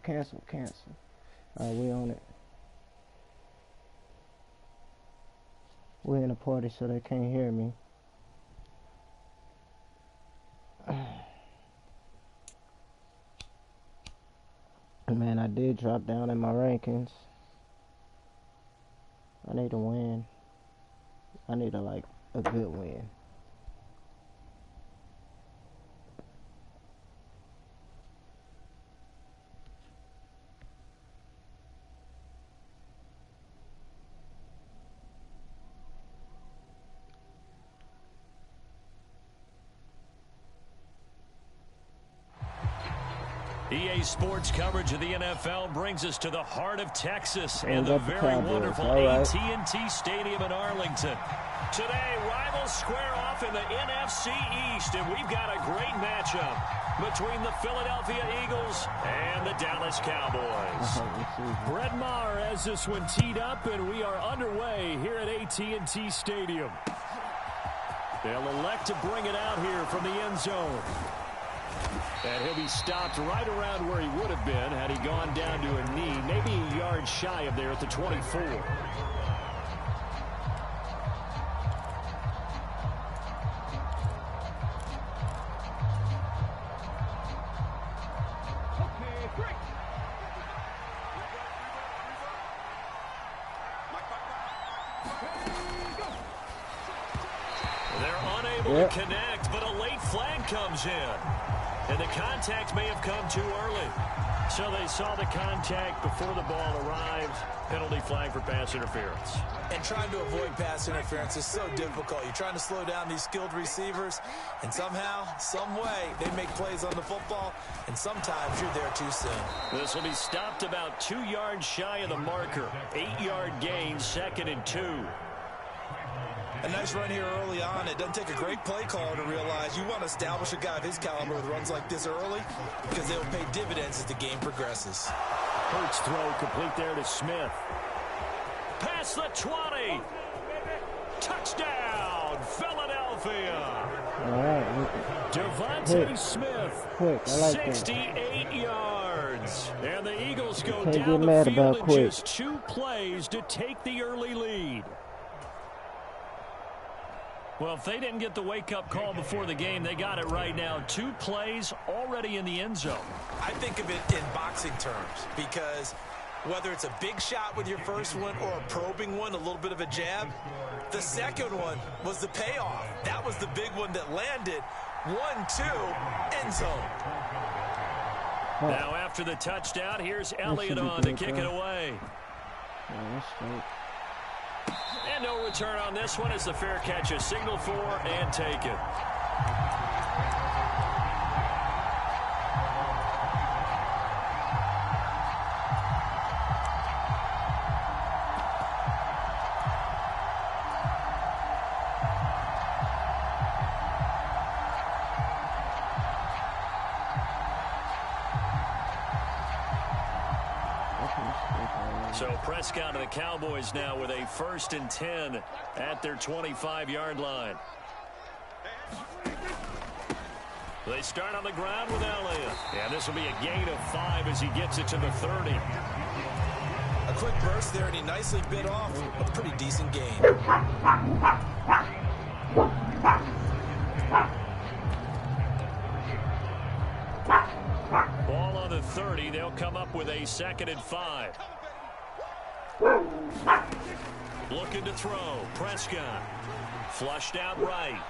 cancel. Alright, we on it. We're in a party, so they can't hear me. Man, I did drop down in my rankings. I need a win. I need a good win. EA Sports coverage of the NFL brings us to the heart of Texas and the very wonderful AT&T Stadium in Arlington. Today, rivals square off in the NFC East, and we've got a great matchup between the Philadelphia Eagles and the Dallas Cowboys. Brett Maher has this one teed up, and we are underway here at AT&T Stadium. They'll elect to bring it out here from the end zone. And he'll be stopped right around where he would have been had he gone down to a knee, maybe a yard shy of there at the 24. They're unable to connect, but a late flag comes in. And the contact may have come too early. So they saw the contact before the ball arrived. Penalty flag for pass interference. And trying to avoid pass interference is so difficult. You're trying to slow down these skilled receivers, and somehow, some way, they make plays on the football, and sometimes you're there too soon. This will be stopped about 2 yards shy of the marker. 8-yard gain, 2nd and 2. A nice run here early on. It doesn't take a great play caller to realize you want to establish a guy of his caliber with runs like this early because they'll pay dividends as the game progresses. Hurts throw complete there to Smith. Past the 20. Touchdown, Philadelphia. All right. Devontae Smith, quick. I like 68 yards. And the Eagles go Can't down get mad the field about in quick. just 2 plays to take the early lead. Well, if they didn't get the wake-up call before the game, they got it right now. 2 plays already in the end zone. I think of it in boxing terms because whether it's a big shot with your first one or a probing one, a little bit of a jab, the second one was the payoff. That was the big one that landed. 1-2, end zone. Now after the touchdown, here's Elliott on to kick it away. And no return on this one as the fair catch is signaled for and taken. So Prescott and the Cowboys now with a 1st and 10 at their 25-yard line. They start on the ground with Elliott. And this will be a gain of 5 as he gets it to the 30. A quick burst there, and he nicely bit off a pretty decent gain. Ball on the 30. They'll come up with a 2nd and 5. Looking to throw. Prescott. Flushed out right.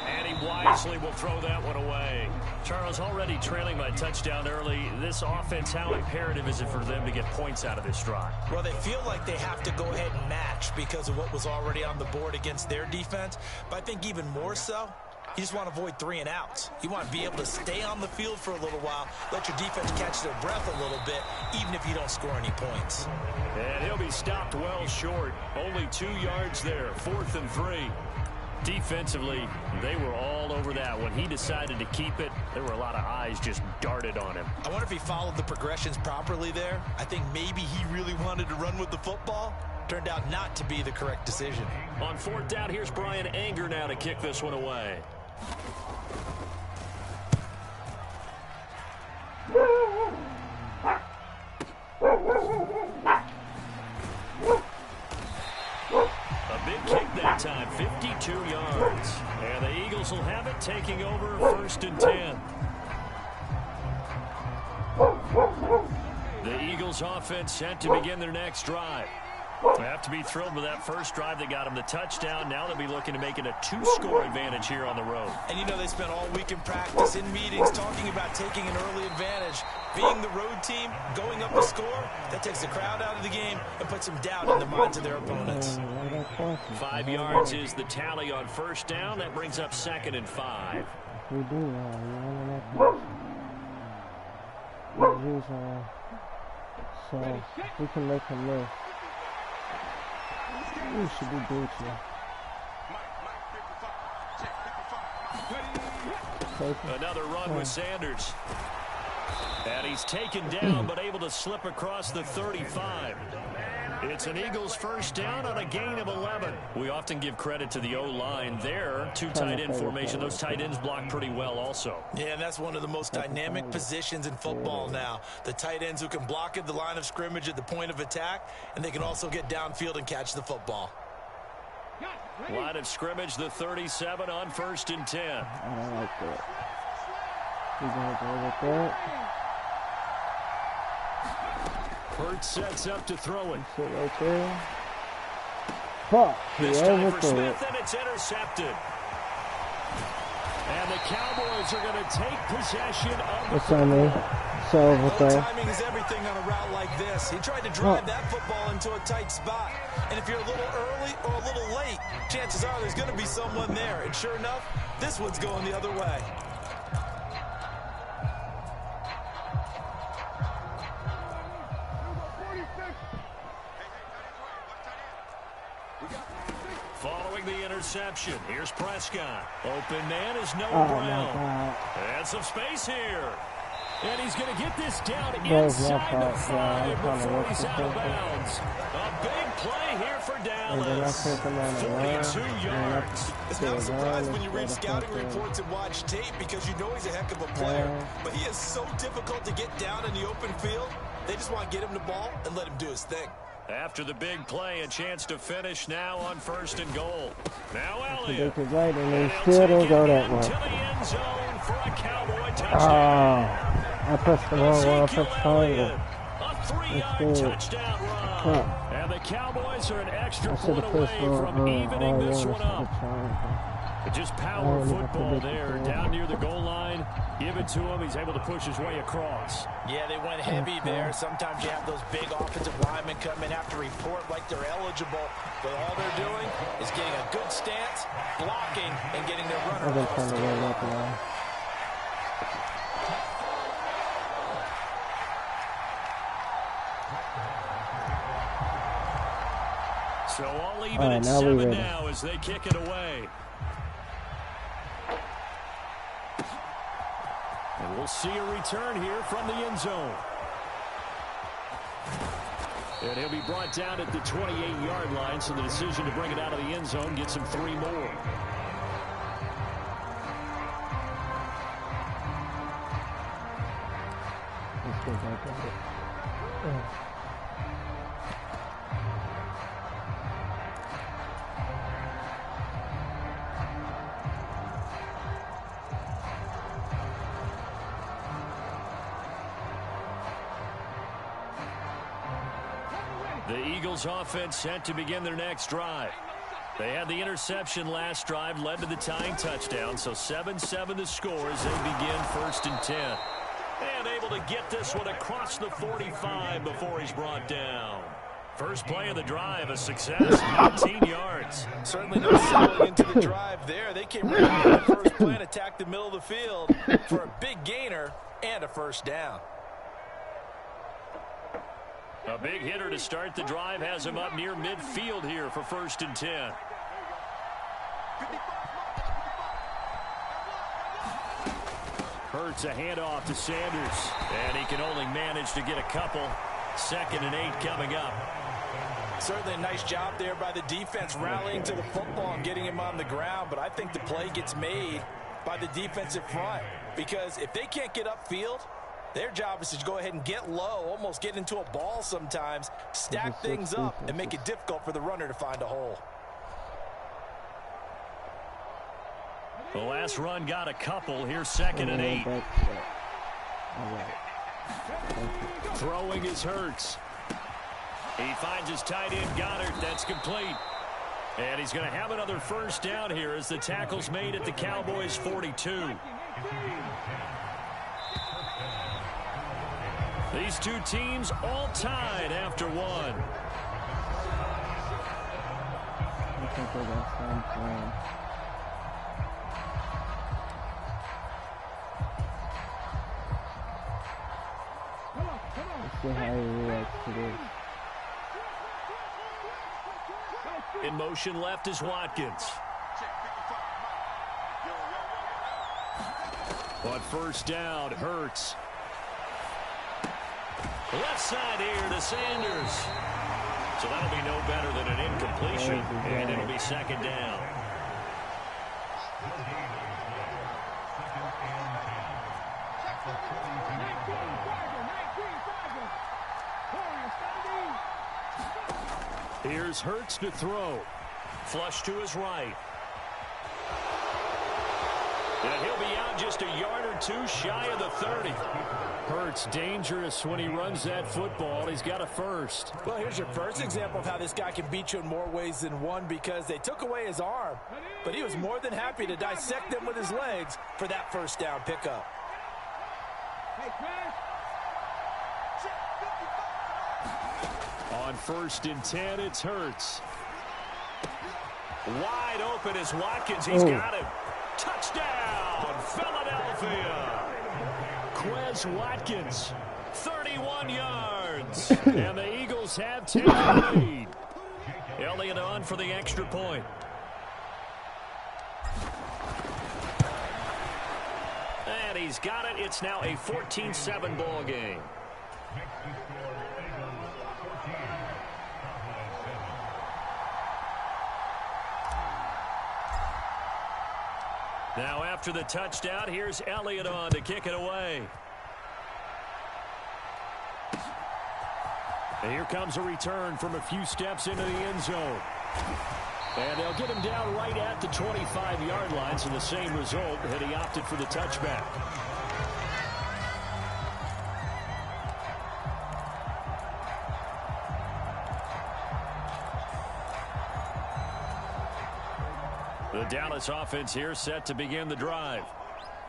And he wisely will throw that one away. Charles, already trailing by touchdown early. This offense, how imperative is it for them to get points out of this drive? Well, they feel like they have to go ahead and match because of what was already on the board against their defense. But I think even more so, you just want to avoid 3 and outs. You want to be able to stay on the field for a little while, let your defense catch their breath a little bit, even if you don't score any points. And he'll be stopped well short. Only 2 yards there. 4th and 3. Defensively, they were all over that. When he decided to keep it, there were a lot of eyes just darted on him. I wonder if he followed the progressions properly there. I think maybe he really wanted to run with the football. Turned out not to be the correct decision. On 4th down, here's Brian Anger now to kick this one away. Eagles offense set to begin their next drive. They have to be thrilled with that first drive that got them the touchdown. Now they'll be looking to make it a 2-score advantage here on the road. And you know they spent all week in practice, in meetings, talking about taking an early advantage. Being the road team, going up a score, that takes the crowd out of the game and puts some doubt in the minds of their opponents. 5 yards is the tally on first down. That brings up 2nd and 5. We do, so we can make him miss. We should be Gucci. Another run with Sanders. And he's taken down, but able to slip across the 35. It's an Eagles first down on a gain of 11. We often give credit to the O-line there. 2 tight end formation. Those tight ends block pretty well also. Yeah, and that's one of the most dynamic positions in football now. The tight ends who can block at the line of scrimmage at the point of attack, and they can also get downfield and catch the football. Line of scrimmage, the 37 on 1st and 10. I don't like that. He's going to go with that. Hurts sets up to throw it. Sit right there. Fuck. This time for Smith, and it's intercepted. And the Cowboys are going to take possession of the football. Timing is everything on a route like this. He tried to drive that football into a tight spot. And if you're a little early or a little late, chances are there's going to be someone there. And sure enough, this one's going the other way. Following the interception, here's Prescott. Open man is Noah Brown. And some space here. And he's going to get this down inside the 5 before he's out of bounds. A big play here for Dallas. 42 yards. It's not a surprise when you read scouting reports and watch tape because you know he's a heck of a player. But he is so difficult to get down in the open field. They just want to get him the ball and let him do his thing. After the big play, a chance to finish now on 1st and goal. Now Elliott. Right, and he still didn't go that way. To the end zone for a Cowboy touchdown. I pressed the wrong one. I pressed triangle. A 3-yard touchdown run. And the Cowboys are an extra point away from evening this one up. Just power football there, down near the goal line. Give it to him. He's able to push his way across. Yeah, they went heavy there. Sometimes you have those big offensive linemen come in, have to report like they're eligible. But all they're doing is getting a good stance, blocking, and getting their runner across the goal. So all even at 7 now as they kick it away. And we'll see a return here from the end zone. And he'll be brought down at the 28-yard line, so the decision to bring it out of the end zone gets him 3 more. The Eagles offense set to begin their next drive. They had the interception last drive, led to the tying touchdown, so 7-7 the score as they begin 1st and 10. And able to get this one across the 45 before he's brought down. First play of the drive, a success, 19 yards. Certainly no selling into the drive there. They came right out of the first play and attacked the middle of the field for a big gainer and a first down. A big hitter to start the drive has him up near midfield here for 1st and 10. Hurts a handoff to Sanders, and he can only manage to get a couple. 2nd and 8 coming up. Certainly a nice job there by the defense rallying to the football and getting him on the ground, but I think the play gets made by the defensive front because if they can't get upfield, their job is to go ahead and get low, almost get into a ball sometimes, stack things up, and make it difficult for the runner to find a hole. The last run got a couple. Here's 2nd and 8. Throwing is Hurts. He finds his tight end, Goddard. That's complete. And he's going to have another first down here as the tackle's made at the Cowboys' 42. These two teams all tied after one. I think they're going to stand firm. Let's see how he reacts to this. In motion left is Watkins. On first down, Hurts. Left side here to Sanders. So that'll be no better than an incompletion, and it'll be second down. Here's Hurts to throw. Flush to his right. And he'll be out just a yard or two shy of the 30. Hurts dangerous when he runs that football. He's got a first. Well, here's your first example of how this guy can beat you in more ways than one, because they took away his arm, but he was more than happy to dissect them with his legs for that first down pickup. On 1st and 10, it's Hurts. Wide open is Watkins. He's got him. Touchdown, Philadelphia. Quez Watkins, 31 yards. And the Eagles have taken the lead. Elliott on for the extra point. And he's got it. It's now a 14-7 ball game. Now after the touchdown, here's Elliott on to kick it away. And here comes a return from a few steps into the end zone. And they'll get him down right at the 25-yard line, so the same result had he opted for the touchback. The Dallas offense here set to begin the drive.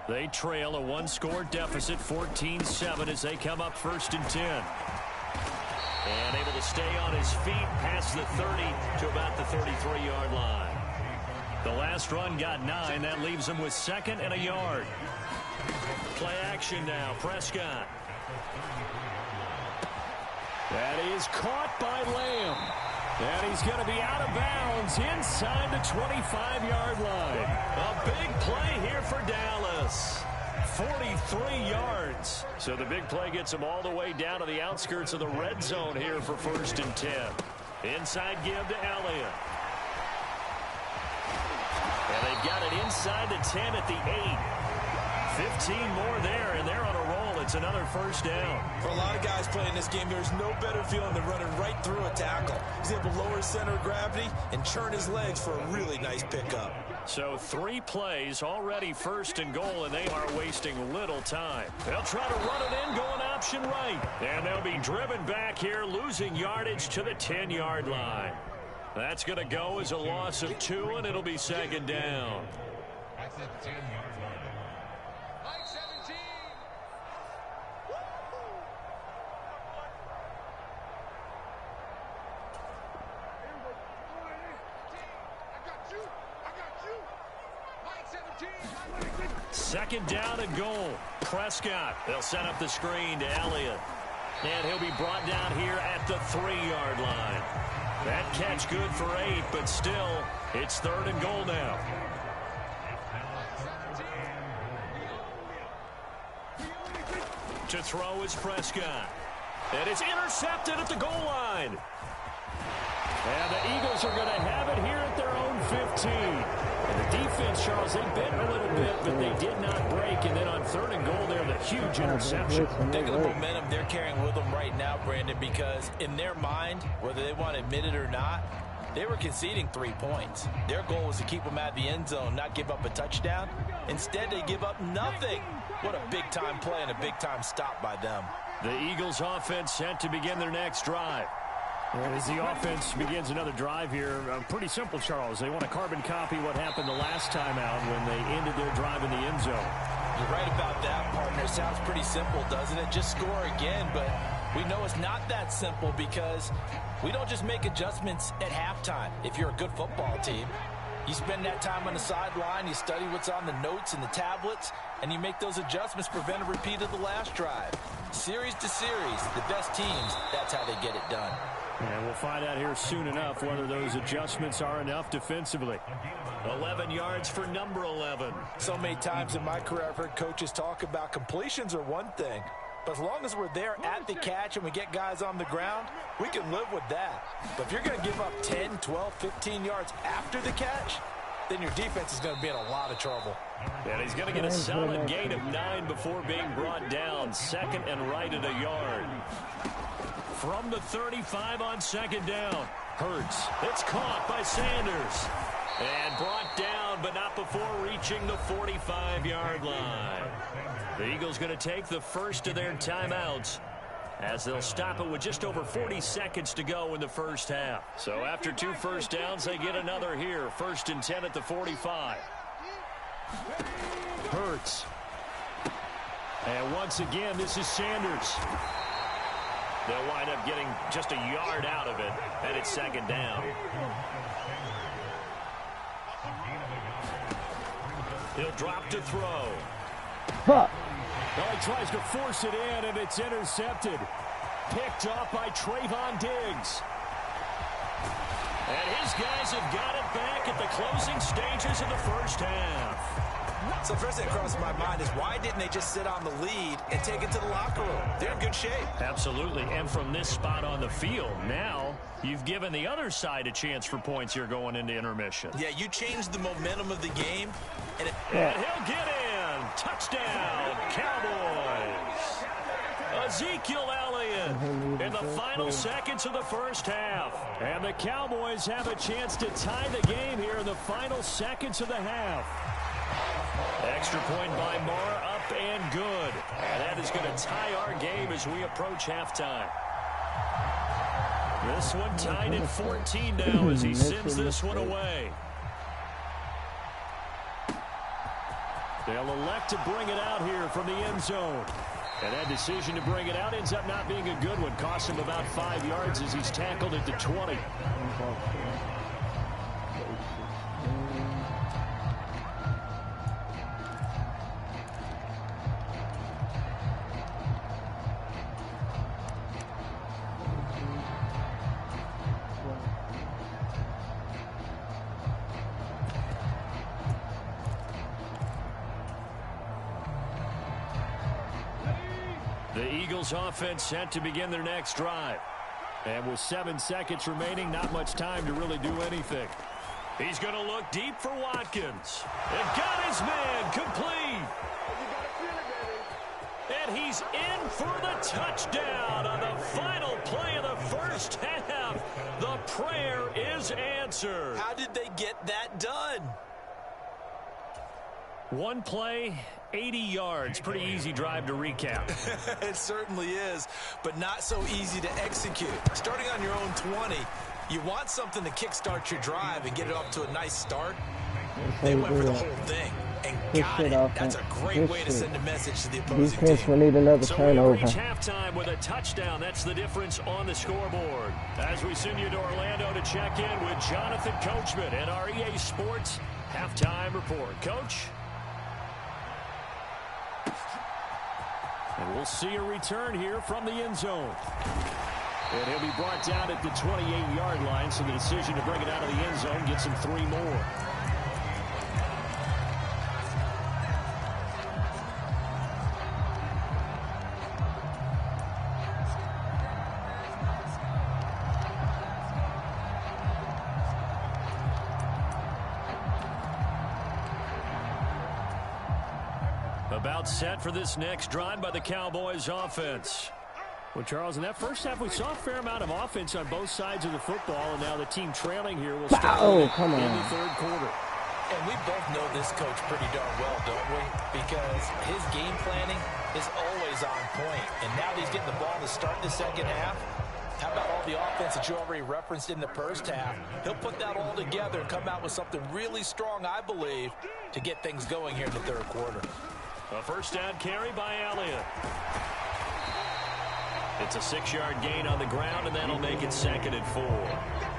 They trail a one-score deficit, 14-7, as they come up 1st and 10. And able to stay on his feet past the 30 to about the 33-yard line. The last run got 9. That leaves him with 2nd and a yard. Play action now. Prescott. That is caught by Lamb. And he's going to be out of bounds inside the 25-yard line. A big play here for Dallas. 43 yards. So the big play gets him all the way down to the outskirts of the red zone here for 1st and 10. Inside give to Elliott. And they've got it inside the 10 at the 8. 15 more there, and they're on a roll. It's another first down. For a lot of guys playing this game, there's no better feeling than running right through a tackle. He's able to lower his center of gravity and churn his legs for a really nice pickup. So 3 plays, already 1st and goal, and they are wasting little time. They'll try to run it in, going option right. And they'll be driven back here, losing yardage to the 10-yard line. That's going to go as a loss of 2, and it'll be 2nd down. That's at the 10-yard line. Mike 17. Second down and goal. Prescott. They'll set up the screen to Elliott. And he'll be brought down here at the 3-yard line. That catch good for 8, but still, it's 3rd and goal now. To throw is Prescott. And it's intercepted at the goal line. And the Eagles are going to have it here at their own 15. And the defense, Charles, they bent a little bit, but they did not break. And then on 3rd and goal there, the huge interception. Think of the momentum they're carrying with them right now, Brandon, because in their mind, whether they want to admit it or not, They were conceding 3 points. Their goal was to keep them at the end zone, not give up a touchdown. Instead, they give up nothing. What a big-time play and a big-time stop by them. The Eagles offense set to begin their next drive. As the offense begins another drive here, pretty simple, Charles. They want to carbon copy what happened the last time out when they ended their drive in the end zone. You're right about that, partner. Sounds pretty simple, doesn't it? Just score again, but we know it's not that simple because we don't just make adjustments at halftime. If you're a good football team, you spend that time on the sideline, you study what's on the notes and the tablets, and you make those adjustments, prevent a repeat of the last drive. Series to series, the best teams, that's how they get it done. And we'll find out here soon enough whether those adjustments are enough defensively. 11 yards for number 11. So many times in my career I've heard coaches talk about completions are one thing, but as long as we're there at the catch and we get guys on the ground, we can live with that. But if you're going to give up 10, 12, 15 yards after the catch, then your defense is going to be in a lot of trouble. And he's going to get a solid gain of 9 before being brought down. Second and right at a yard. From the 35 on second down. Hurts. It's caught by Sanders. And brought down, but not before reaching the 45-yard line. The Eagles going to take the first of their timeouts as they'll stop it with just over 40 seconds to go in the first half. So after 2 first downs, they get another here. 1st and 10 at the 45. Hurts. And once again, this is Sanders. They'll wind up getting just a yard out of it, and it's second down. He'll drop to throw. Huh. Well, he tries to force it in, and it's intercepted. Picked off by Trayvon Diggs. And his guys have got it back at the closing stages of the first half. So first thing that crosses my mind is why didn't they just sit on the lead and take it to the locker room? They're in good shape. Absolutely. And from this spot on the field, now you've given the other side a chance for points here going into intermission. Yeah, you changed the momentum of the game. And he'll get in. Touchdown, Cowboys. Ezekiel Elliott in the final seconds of the first half. And the Cowboys have a chance to tie the game here in the final seconds of the half. Extra point by Mara, up and good. And that is going to tie our game as we approach halftime. This one tied at 14 now as he sends this one away. They'll elect to bring it out here from the end zone. And that decision to bring it out ends up not being a good one. Costs him about 5 yards as he's tackled at the 20. The Eagles offense set to begin their next drive. And with 7 seconds remaining, not much time to really do anything. He's going to look deep for Watkins. And got his man complete. And he's in for the touchdown on the final play of the first half. The prayer is answered. How did they get that done? One play, 80 yards. Pretty easy drive to recap. It certainly is, but not so easy to execute. Starting on your own 20, you want something to kickstart your drive and get it off to a nice start. They went for the whole thing and got it. That's a great way to send a message to the opposing team. We need another turnover. So we reach halftime with a touchdown. That's the difference on the scoreboard. As we send you to Orlando to check in with Jonathan Coachman at our EA Sports Halftime Report. Coach? And we'll see a return here from the end zone. And he'll be brought down at the 28-yard line, so the decision to bring it out of the end zone gets him 3 more. About set for this next drive by the Cowboys offense. Well, Charles, in that first half, we saw a fair amount of offense on both sides of the football, and now the team trailing here will start in the third quarter. And we both know this coach pretty darn well, don't we? Because his game planning is always on point. And now that he's getting the ball to start the second half, how about all the offense that you already referenced in the first half? He'll put that all together and come out with something really strong, I believe, to get things going here in the third quarter. A first down carry by Elliott. It's a 6-yard gain on the ground, and that'll make it 2nd and 4.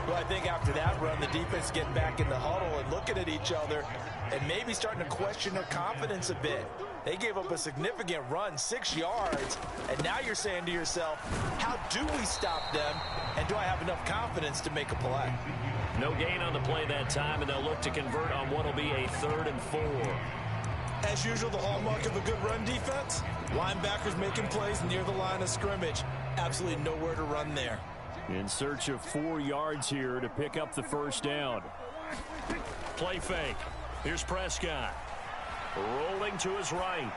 Well, I think after that run, the defense getting back in the huddle and looking at each other and maybe starting to question their confidence a bit. They gave up a significant run, 6 yards, and now you're saying to yourself, how do we stop them, and do I have enough confidence to make a play? No gain on the play that time, and they'll look to convert on what will be a 3rd and 4. As usual, the hallmark of a good run defense, linebackers making plays near the line of scrimmage. Absolutely nowhere to run there. In search of 4 yards here to pick up the first down. Play fake. Here's Prescott. Rolling to his right.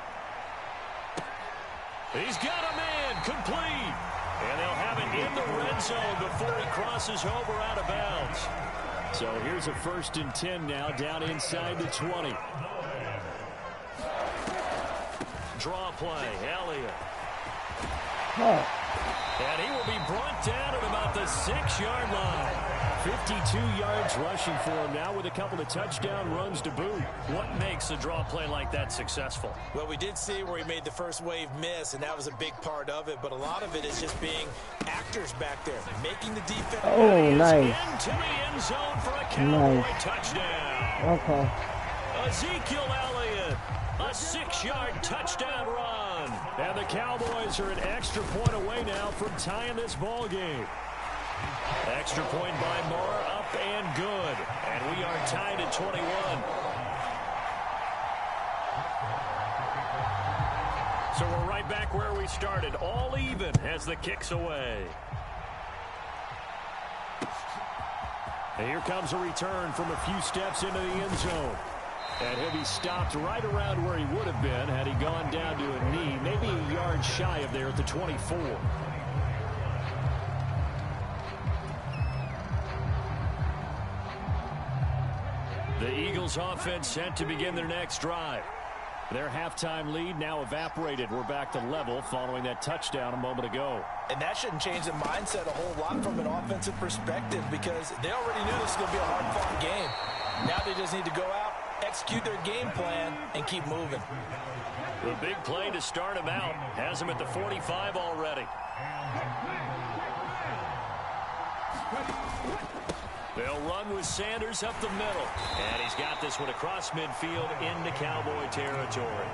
He's got a man complete. And they'll have it in the red zone before he crosses over out of bounds. So here's a 1st and 10 now down inside the 20. Draw play, Elliott. And he will be brought down at about the 6-yard line. 52 yards rushing for him now with a couple of touchdown runs to boot. What makes a draw play like that successful? Well, we did see where he made the first wave miss, and that was a big part of it. But a lot of it is just being actors back there, making the defense. Oh, nice. Into the end zone for a Cowboy touchdown. Okay. Ezekiel Elliott. A 6-yard touchdown run. And the Cowboys are an extra point away now from tying this ball game. Extra point by Moore, up and good. And we are tied at 21. So we're right back where we started, all even as the kick's away. And here comes a return from a few steps into the end zone. And he'll be stopped right around where he would have been had he gone down to a knee, maybe a yard shy of there at the 24. The Eagles offense set to begin their next drive. Their halftime lead now evaporated. We're back to level following that touchdown a moment ago. And that shouldn't change the mindset a whole lot from an offensive perspective because they already knew this was going to be a hard-fought game. Now they just need to go out, execute their game plan, and keep moving. The big play to start him out has him at the 45 already. They'll run with Sanders up the middle. And he's got this one across midfield into Cowboy territory.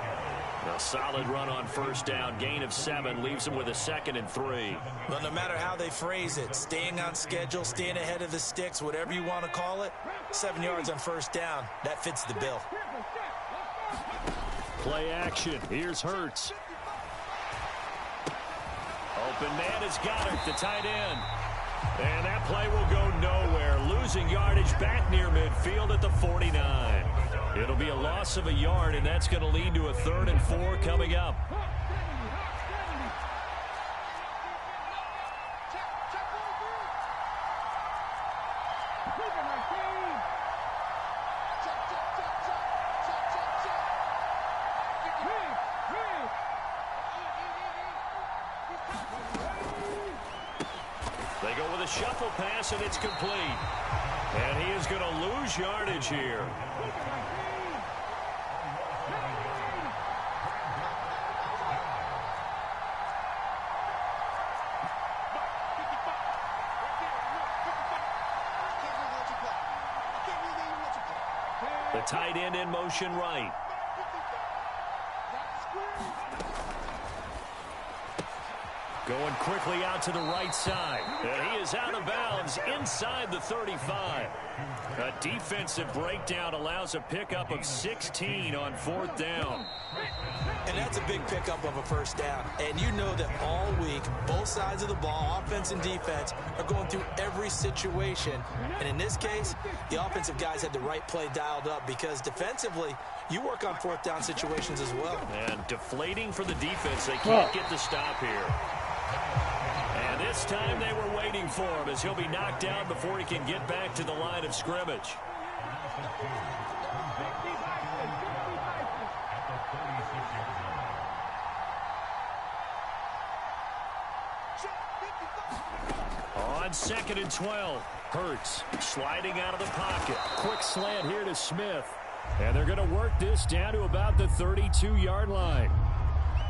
A solid run on first down. Gain of 7 leaves him with a 2nd and 3. But no matter how they phrase it, staying on schedule, staying ahead of the sticks, whatever you want to call it, 7 yards on first down, that fits the bill. Play action. Here's Hurts. Open man has got it, the tight end. And that play will go nowhere. Losing yardage back near midfield at the 49. It'll be a loss of a yard, and that's going to lead to a 3rd and 4 coming up. They go with a shuffle pass, and it's complete. And he is going to lose yardage here. The tight end in motion right. Going quickly out to the right side. And he is out of bounds inside the 35. A defensive breakdown allows a pickup of 16 on 4th down. And that's a big pickup of a first down. And you know that all week, both sides of the ball, offense and defense, are going through every situation. And in this case, the offensive guys had the right play dialed up because defensively, you work on 4th down situations as well. And deflating for the defense. They can't get the stop here. this time they were waiting for him as he'll be knocked down before he can get back to the line of scrimmage. On 2nd and 12, Hurts sliding out of the pocket. Quick slant here to Smith. And they're going to work this down to about the 32-yard line.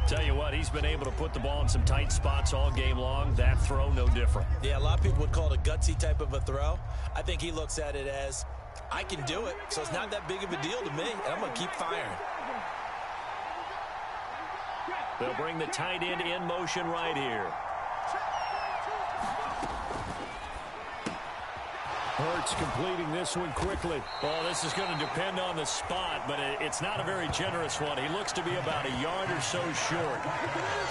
Tell you what, he's been able to put the ball in some tight spots all game long. That throw, no different. Yeah, a lot of people would call it a gutsy type of a throw. I think he looks at it as, I can do it, so it's not that big of a deal to me, and I'm going to keep firing. They'll bring the tight end in motion right here. Hurts completing this one quickly. Well, this is going to depend on the spot, but it's not a very generous one. He looks to be about a yard or so short.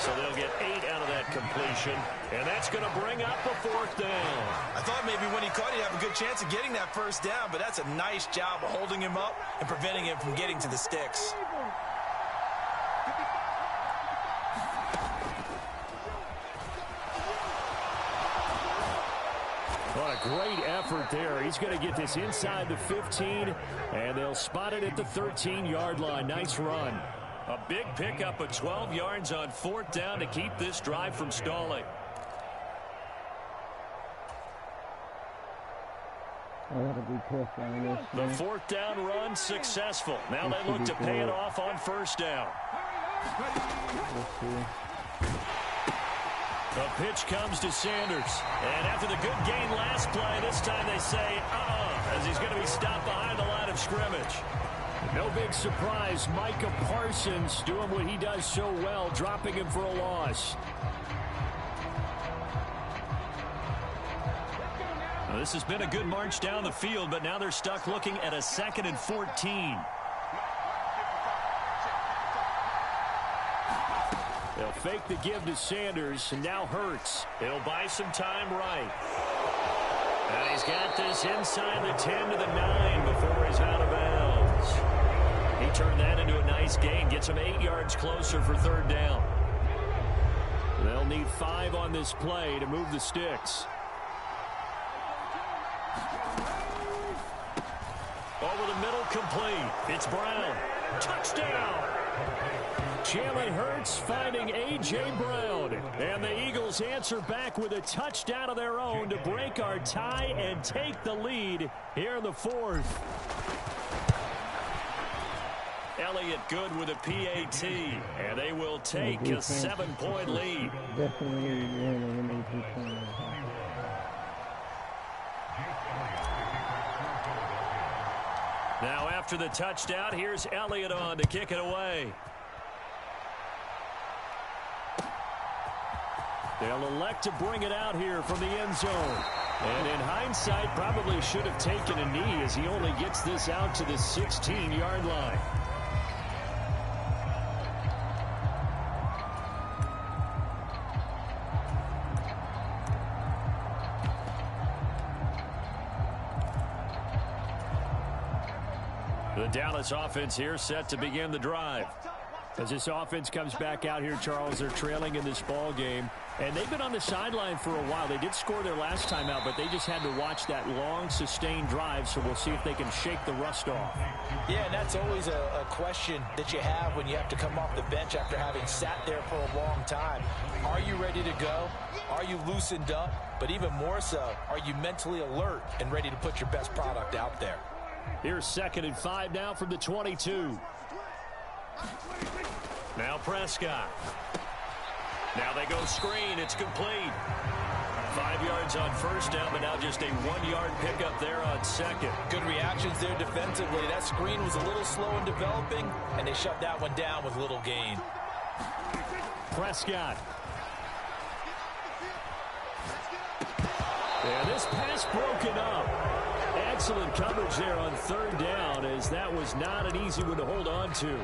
So they'll get 8 out of that completion, and that's going to bring up a 4th down. I thought maybe when he caught it, he'd have a good chance of getting that 1st down, but that's a nice job of holding him up and preventing him from getting to the sticks. What a great effort there. He's going to get this inside the 15, and they'll spot it at the 13-yard line. Nice run. A big pickup of 12 yards on 4th down to keep this drive from stalling. The 4th down run successful. Now they look to pay it off on 1st down. The pitch comes to Sanders. And after the good gain last play, this time they say, as he's going to be stopped behind the line of scrimmage. No big surprise. Micah Parsons doing what he does so well, dropping him for a loss. Well, this has been a good march down the field, but now they're stuck looking at a 2nd and 14. They'll fake the give to Sanders, and now Hurts. He'll buy some time right. And he's got this inside the 10 to the 9 before he's out of bounds. He turned that into a nice gain, gets him 8 yards closer for 3rd down. They'll need 5 on this play to move the sticks. Over the middle, complete. It's Brown. Touchdown! Jalen Hurts finding A.J. Brown. And the Eagles answer back with a touchdown of their own to break our tie and take the lead here in the 4th. Elliott good with a PAT, and they will take a 7-point lead. Now after the touchdown, here's Elliott on to kick it away. They'll elect to bring it out here from the end zone. And in hindsight, probably should have taken a knee as he only gets this out to the 16-yard line. The Dallas offense here set to begin the drive. As this offense comes back out here, Charles, they're trailing in this ball game. And they've been on the sideline for a while. They did score their last time out, but they just had to watch that long, sustained drive, so we'll see if they can shake the rust off. Yeah, and that's always a question that you have when you have to come off the bench after having sat there for a long time. Are you ready to go? Are you loosened up? But even more so, are you mentally alert and ready to put your best product out there? Here's 2nd and 5 now from the 22. Now Prescott. Now they go screen. It's complete. 5 yards on 1st down, but now just a 1-yard pickup there on 2nd. Good reactions there defensively. That screen was a little slow in developing, and they shut that one down with little gain. Prescott. And this pass broken up. Excellent coverage there on 3rd down, as that was not an easy one to hold on to.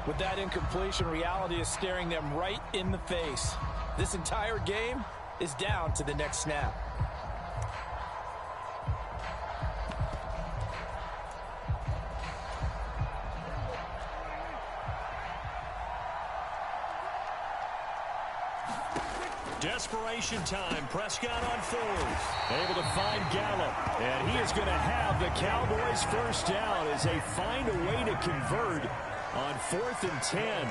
With that incompletion, reality is staring them right in the face. This entire game is down to the next snap. Desperation time. Prescott on fourth. Able to find Gallup. And he is going to have the Cowboys first down as they find a way to convert on 4th and 10.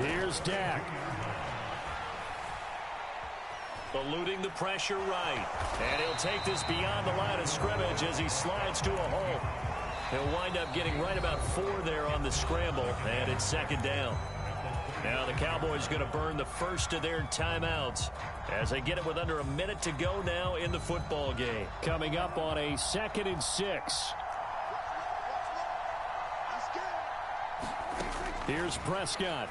Here's Dak. Eluding the pressure right. And he'll take this beyond the line of scrimmage as he slides to a hole. He'll wind up getting right about 4 there on the scramble, and it's 2nd down. Now the Cowboys going to burn the first of their timeouts as they get it with under a minute to go now in the football game. Coming up on a 2nd and 6. Here's Prescott.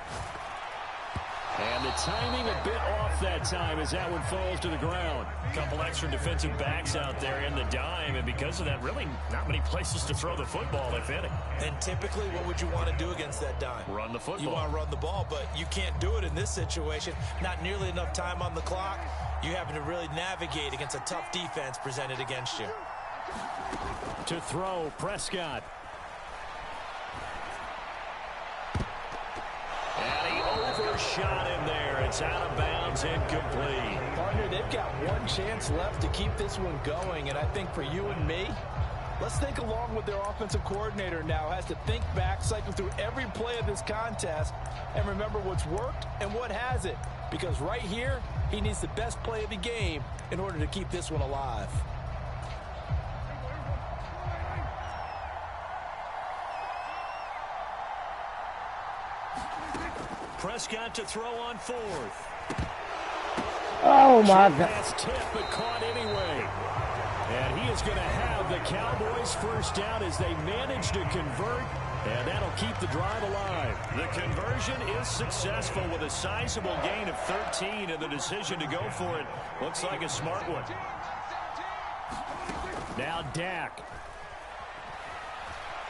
And the timing a bit off that time as that one falls to the ground. A couple extra defensive backs out there in the dime, and because of that, really not many places to throw the football, if any. And typically, what would you want to do against that dime? Run the football. You want to run the ball, but you can't do it in this situation. Not nearly enough time on the clock. You having to really navigate against a tough defense presented against you. To throw, Prescott. And he overshot him there. It's out of bounds, incomplete. Partner, they've got one chance left to keep this one going, and I think for you and me, let's think along with their offensive coordinator now. Has to think back, cycle through every play of this contest, and remember what's worked and what hasn't. Because right here, he needs the best play of the game in order to keep this one alive. Prescott to throw on 4th. Oh, my God. Pass tip, but caught anyway. And he is going to have the Cowboys first down as they manage to convert, and that'll keep the drive alive. The conversion is successful with a sizable gain of 13, and the decision to go for it looks like a smart one. Now Dak.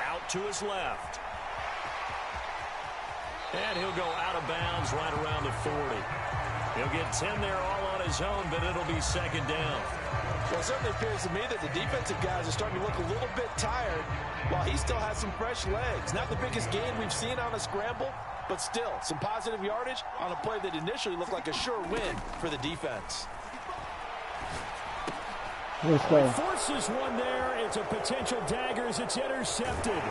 Out to his left. And he'll go out of bounds right around the 40. He'll get 10 there all on his own, but it'll be 2nd down. Well, it certainly appears to me that the defensive guys are starting to look a little bit tired while he still has some fresh legs. Not the biggest gain we've seen on a scramble, but still some positive yardage on a play that initially looked like a sure win for the defense. Forces one there. It's a potential dagger as it's intercepted.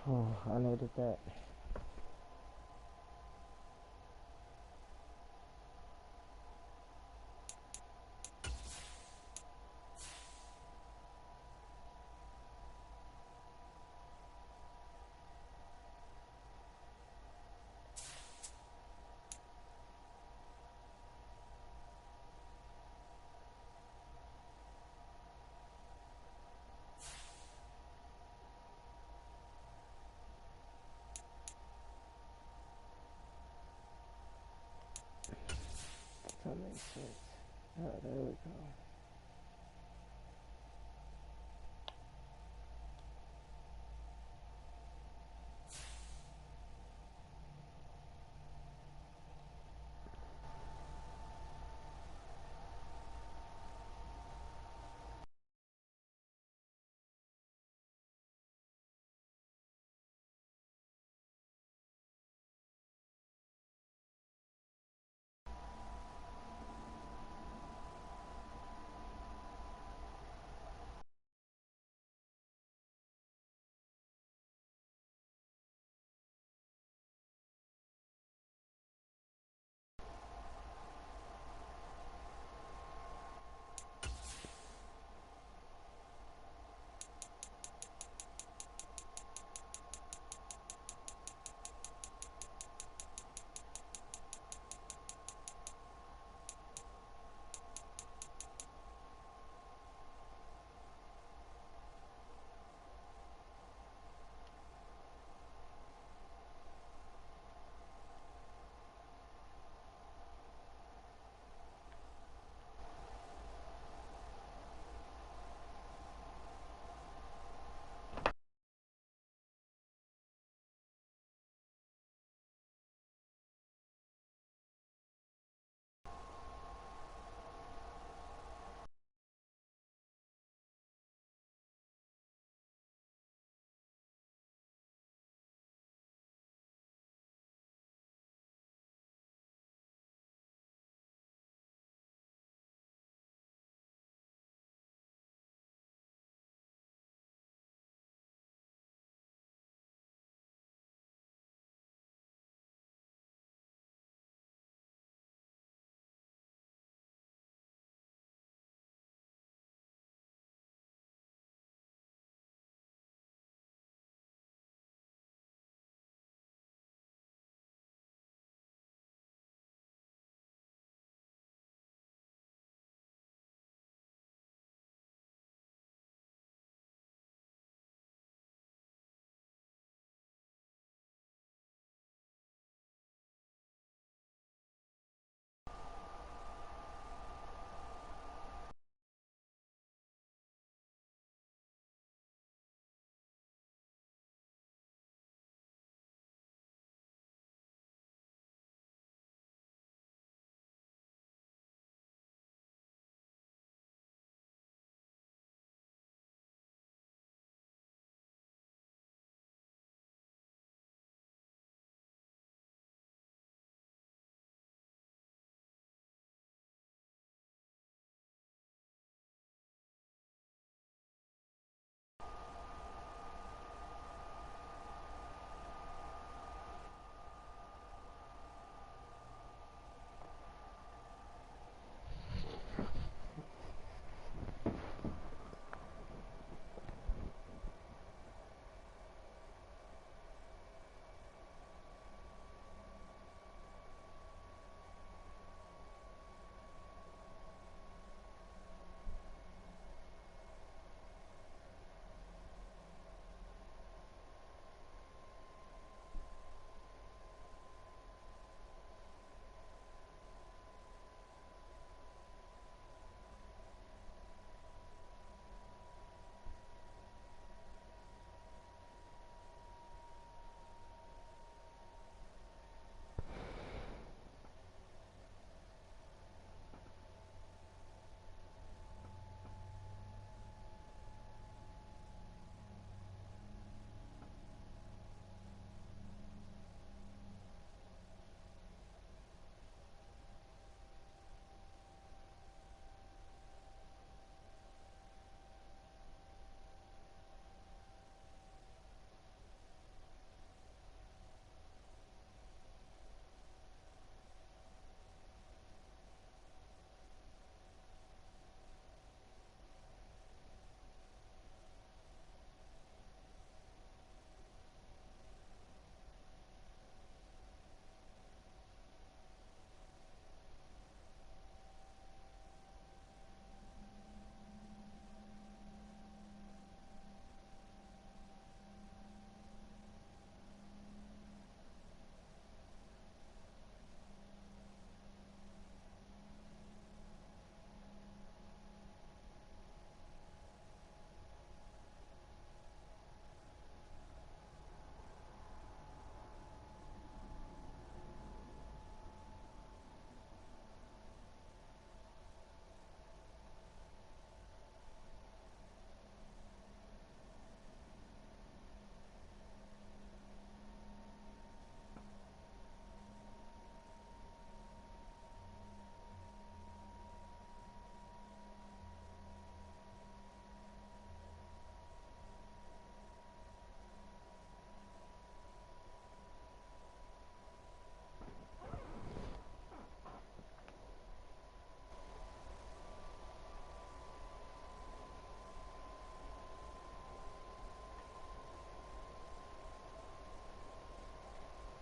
Oh, I needed that. That makes sense. Oh, there we go.